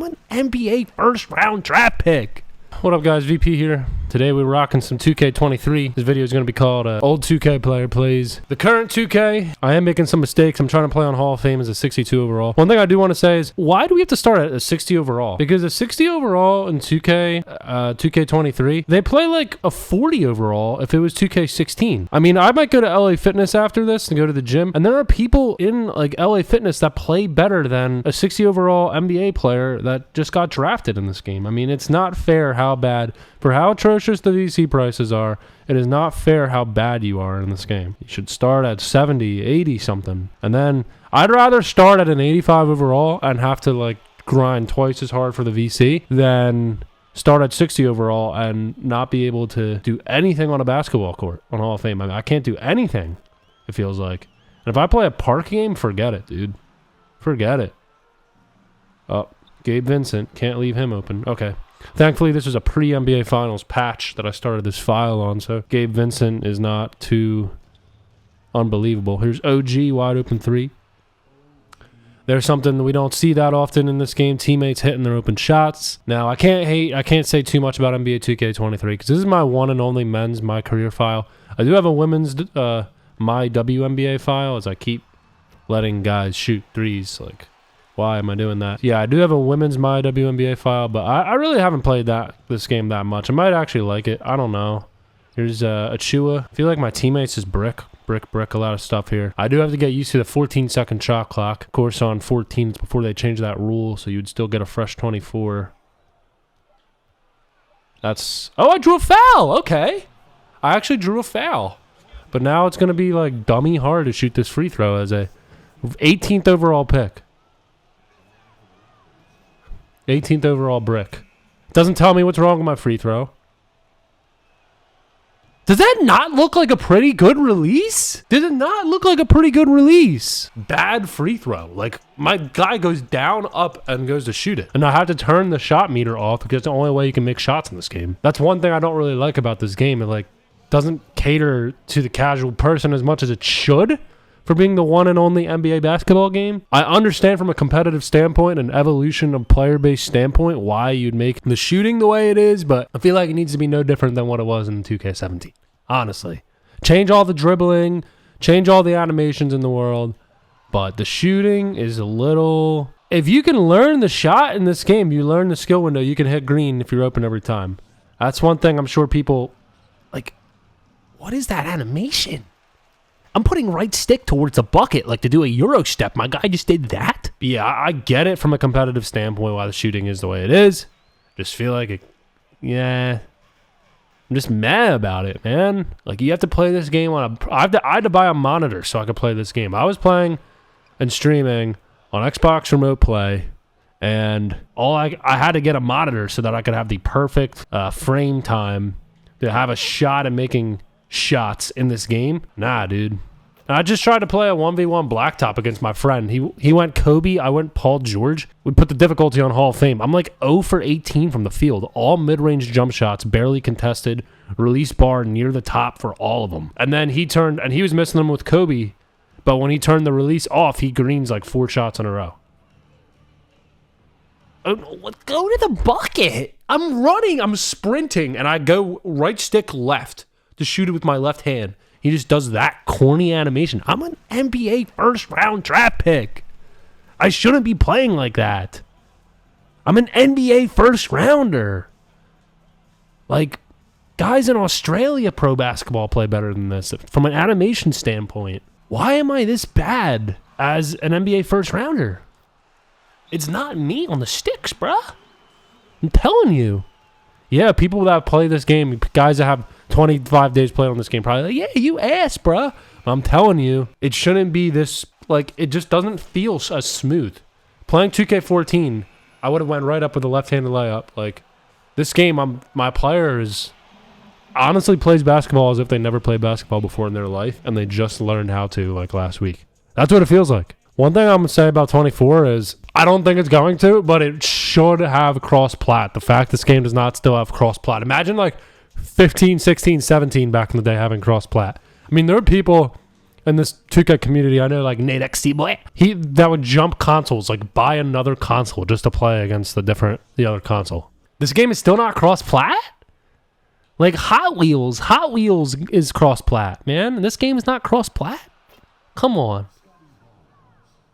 I'm an NBA first-round draft pick. What up, guys? VP here. Today we're rocking some 2K23. This video is going to be called Old 2K Player Plays the Current 2K. I am making some mistakes. I'm trying to play on Hall of Fame as a 62 overall. One thing I do want to say is, why do we have to start at a 60 overall? Because a 60 overall in 2K23, they play like a 40 overall if it was 2K16. I mean, I might go to LA Fitness after this and go to the gym, and there are people in like LA Fitness that play better than a 60 overall NBA player that just got drafted in this game. I mean, it's not fair how bad, for how atrocious the VC prices are, it is not fair how bad you are in this game. You should start at 70, 80 something. And then I'd rather start at an 85 overall and have to like grind twice as hard for the VC than start at 60 overall and not be able to do anything on a basketball court on Hall of Fame. I mean, I can't do anything, it feels like. And if I play a park game, forget it, dude. Forget it. Oh, Gabe Vincent. Can't leave him open. Okay. Thankfully, this was a pre-NBA Finals patch that I started this file on, so Gabe Vincent is not too unbelievable. Here's OG, wide open three. There's something we don't see that often in this game, teammates hitting their open shots. Now, I can't say too much about NBA 2K23, because this is my one and only men's My Career file. I do have a women's My WNBA file, as I keep letting guys shoot threes, like... Why am I doing that? Yeah, I do have a women's My WNBA file, but I really haven't played this game that much. I might actually like it. I don't know. Here's Achua. I feel like my teammates is brick, a lot of stuff here. I do have to get used to the 14-second shot clock. Of course, on 14, it's before they changed that rule, so you'd still get a fresh 24. That's... Oh, I drew a foul! Okay. I actually drew a foul. But now it's going to be, like, dummy hard to shoot this free throw as a 18th overall pick. 18th overall brick. Doesn't tell me what's wrong with my free throw. Does that not look like a pretty good release? Did it not look like a pretty good release? Bad free throw. Like, my guy goes down, up, and goes to shoot it. And I have to turn the shot meter off because it's the only way you can make shots in this game. That's one thing I don't really like about this game. It, like, doesn't cater to the casual person as much as it should. For being the one and only NBA basketball game. I understand from a competitive standpoint and evolution of player-based standpoint why you'd make the shooting the way it is, but I feel like it needs to be no different than what it was in 2K17. Honestly. Change all the dribbling, change all the animations in the world, but the shooting is a little... If you can learn the shot in this game, you learn the skill window, you can hit green if you're open every time. That's one thing I'm sure people... Like, what is that animation? I'm putting right stick towards the bucket, like to do a Euro step. My guy just did that. Yeah, I get it from a competitive standpoint why the shooting is the way it is. Just feel like it, yeah. I'm just mad about it, man. Like, you have to play this game on a... I had to buy a monitor so I could play this game. I was playing and streaming on Xbox Remote Play, and I had to get a monitor so that I could have the perfect frame time to have a shot at making... shots in this game. Nah, dude. I just tried to play a 1v1 blacktop against my friend. He went Kobe, I went Paul George. We put the difficulty on Hall of Fame. I'm like 0 for 18 from the field. All mid-range jump shots, barely contested, release bar near the top for all of them. And then he turned, and he was missing them with Kobe, but when he turned the release off, he greens like 4 shots in a row. Oh, go to the bucket. I'm running, I'm sprinting, and I go right stick left to shoot it with my left hand. He just does that corny animation. I'm an NBA first-round draft pick. I shouldn't be playing like that. I'm an NBA first-rounder. Like, guys in Australia pro basketball play better than this from an animation standpoint. Why am I this bad as an NBA first-rounder? It's not me on the sticks, bruh. I'm telling you. Yeah, people that play this game, guys that have 25 days played on this game, probably like, yeah, you ass, bruh. I'm telling you, it shouldn't be this, like, it just doesn't feel as smooth. Playing 2K14, I would have went right up with a left-handed layup. Like, this game, my player honestly plays basketball as if they never played basketball before in their life, and they just learned how to, like, last week. That's what it feels like. One thing I'm going to say about 24 is, I don't think it's going to, but it should have cross-plat. The fact this game does not still have cross-plat. Imagine, like, 15, 16, 17 back in the day having cross-plat. I mean, there are people in this 2K community, I know like Nate XT boy, that would jump consoles, like buy another console just to play against the other console. This game is still not cross-plat? Like Hot Wheels is cross-plat, man. And this game is not cross-plat? Come on.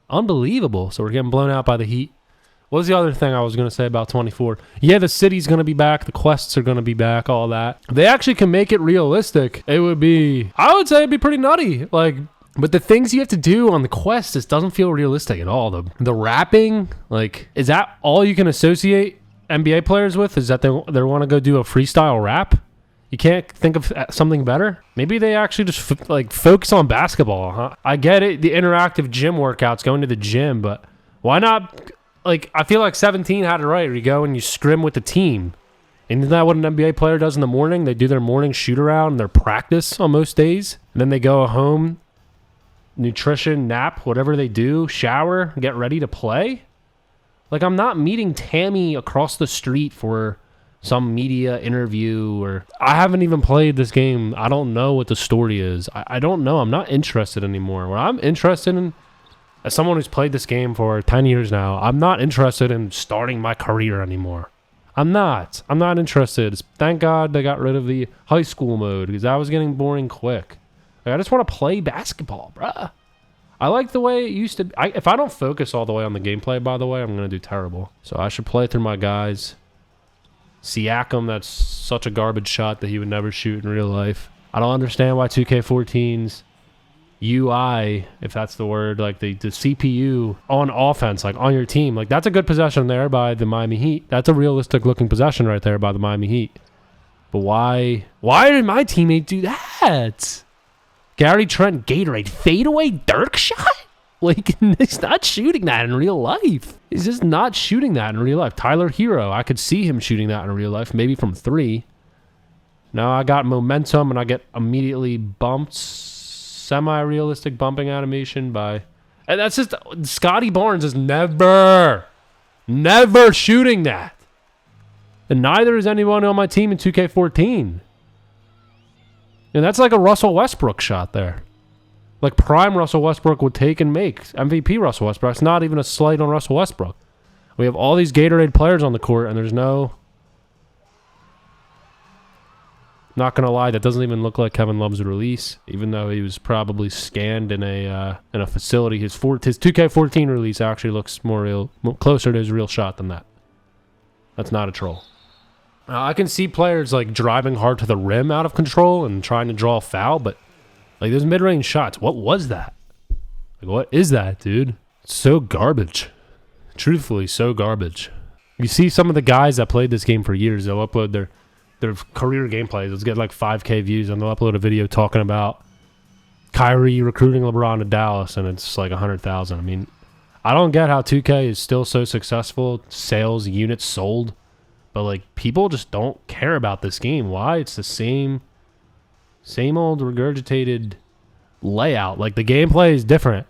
Unbelievable. So we're getting blown out by the heat. What was the other thing I was going to say about 24? Yeah, the city's going to be back. The quests are going to be back, all that. If they actually can make it realistic, I would say it'd be pretty nutty. Like, but the things you have to do on the quest just doesn't feel realistic at all. The rapping, like, is that all you can associate NBA players with? Is that they want to go do a freestyle rap? You can't think of something better? Maybe they actually just focus on basketball, huh? I get it, the interactive gym workouts, going to the gym, but why not? Like, I feel like 17 had it right. You go and you scrim with the team. Isn't that what an NBA player does in the morning? They do their morning shoot around, their practice on most days. And then they go home, nutrition, nap, whatever they do, shower, get ready to play. Like, I'm not meeting Tammy across the street for some media interview, or I haven't even played this game. I don't know what the story is. I don't know. I'm not interested anymore. What I'm interested in, as someone who's played this game for 10 years now, I'm not interested in starting my career anymore. I'm not interested. Thank God they got rid of the high school mode, because that was getting boring quick. Like, I just want to play basketball, bruh. I like the way it used to be. If I don't focus all the way on the gameplay, by the way, I'm going to do terrible. So I should play through my guys. Siakam, that's such a garbage shot that he would never shoot in real life. I don't understand why 2K14's UI, if that's the word, like the CPU on offense, like on your team, like that's a good possession there by the Miami Heat. That's a realistic looking possession right there by the Miami Heat. But why did my teammate do that? Gary Trent Gatorade fadeaway Dirk shot? Like, he's not shooting that in real life. He's just not shooting that in real life. Tyler Hero, I could see him shooting that in real life, maybe from 3. Now I got momentum and I get immediately bumped. Semi-realistic bumping animation by... And that's just... Scotty Barnes is never shooting that. And neither is anyone on my team in 2K14. And that's like a Russell Westbrook shot there. Like prime Russell Westbrook would take and make. MVP Russell Westbrook. It's not even a slight on Russell Westbrook. We have all these Gatorade players on the court, and there's no... Not going to lie, that doesn't even look like Kevin Love's release, even though he was probably scanned in a facility. His 2K14 release actually looks closer to his real shot than that. That's not a troll. I can see players like driving hard to the rim out of control and trying to draw a foul, but like those mid-range shots, what was that? Like, what is that, dude? It's so garbage. Truthfully, so garbage. You see some of the guys that played this game for years, they'll upload their career gameplays. Let's get like 5K views, and they'll upload a video talking about Kyrie recruiting LeBron to Dallas, and it's like 100,000. I mean, I don't get how 2K is still so successful, sales, units sold, but like people just don't care about this game. Why? It's the same old regurgitated layout. Like the gameplay is different,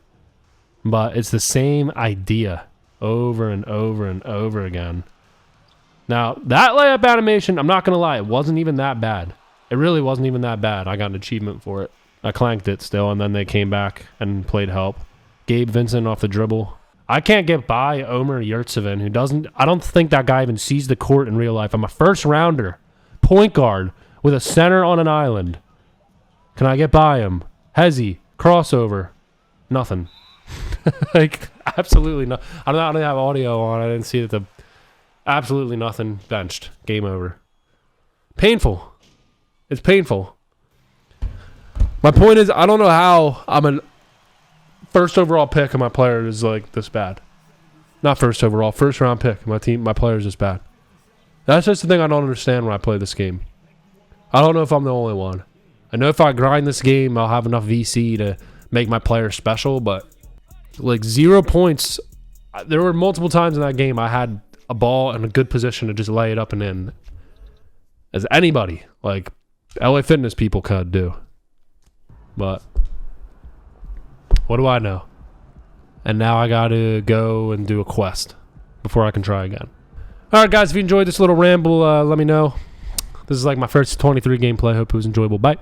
but it's the same idea over and over and over again. Now, that layup animation, I'm not going to lie, it wasn't even that bad. It really wasn't even that bad. I got an achievement for it. I clanked it still, and then they came back and played help. Gabe Vincent off the dribble. I can't get by Omer Yurtseven, who doesn't... I don't think that guy even sees the court in real life. I'm a first-rounder, point guard, with a center on an island. Can I get by him? Hezzy, crossover. Nothing. Like, absolutely not. I don't have audio on. I didn't see that the... Absolutely nothing. Benched. Game over. Painful. It's painful. My point is, I don't know how I'm a first overall pick and my player is like this bad. Not first overall. First round pick. My player is this bad. That's just the thing I don't understand when I play this game. I don't know if I'm the only one. I know if I grind this game, I'll have enough VC to make my player special, but like 0 points. There were multiple times in that game I had a ball in a good position to just lay it up and in, as anybody, like LA Fitness people could do. But what do I know? And now I got to go and do a quest before I can try again. All right, guys, if you enjoyed this little ramble, let me know. This is like my first 23 gameplay. Hope it was enjoyable. Bye.